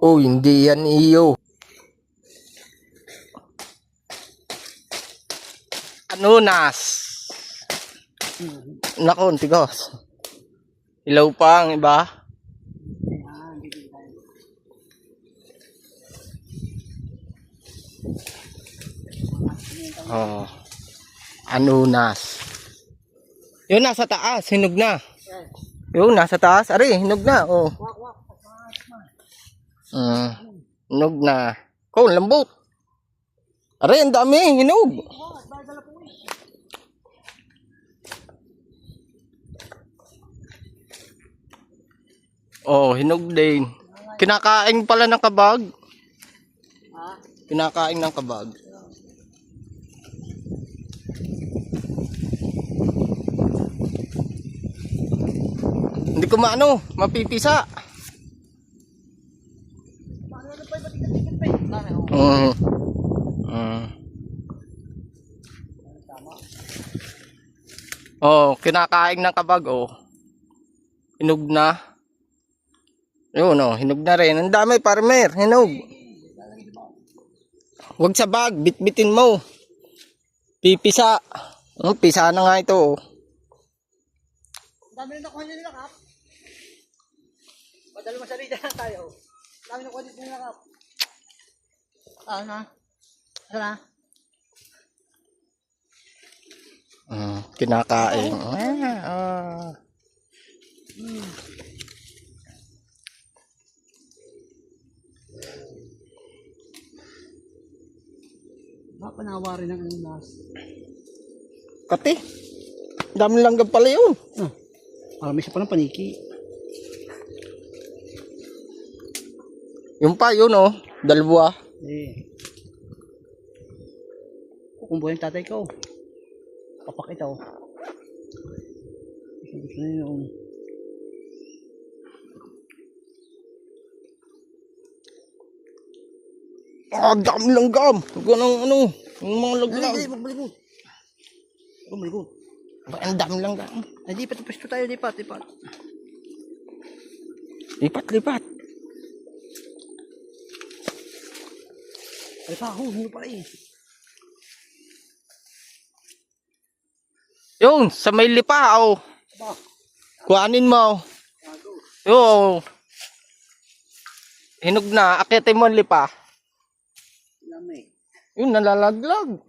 Oh, hindi yan iyo. Anunas. Nako, tigos. Ilaw pa ang iba. Oh. Anunas. Yun nasa taas, hinog na. Yun nasa taas, ari, hinog na. Oh. Hinog na. Ko, lambot. Ari, ang dami, hinog. Oh, hinog din. Kinakain pala ng kabag. Kinakain ng kabag. Hindi ko maano, mapipisa. Oh, kinakain ng kabag, oh. Hinog na. Yun, oh, hinog na rin. Ang dami, farmer, hinog. Huwag sa bag, bitbitin mo. Pipisa. Oh, pisa na nga ito, oh. Dami na nakuha niya nila, Kap. Padalo masalita lang tayo. Dami na nakuha dito nila, Kap. Ha? Ano? Kinakain. Panawari ng anunas. Kati. Dami langgam pala yun. Marami siya pa ng paniki. Yung pa yun, oh. Dalawa. Kukumbuhin tatay ko. Papak ito. Gusto na yun. Dami langgam. Huwag ng ano. Yung mga laglag. Magbalikod. Magbalikod. Ang dami langgam. Ay, lipat. Pwesto tayo, lipat. Lipat. Ay, hindi pa rin. Yun, sa may lipa, oh. Kuhanin mo. Yun. Hinog na. Akitin mo ang lipa. Lamig. Yun, nalalaglag.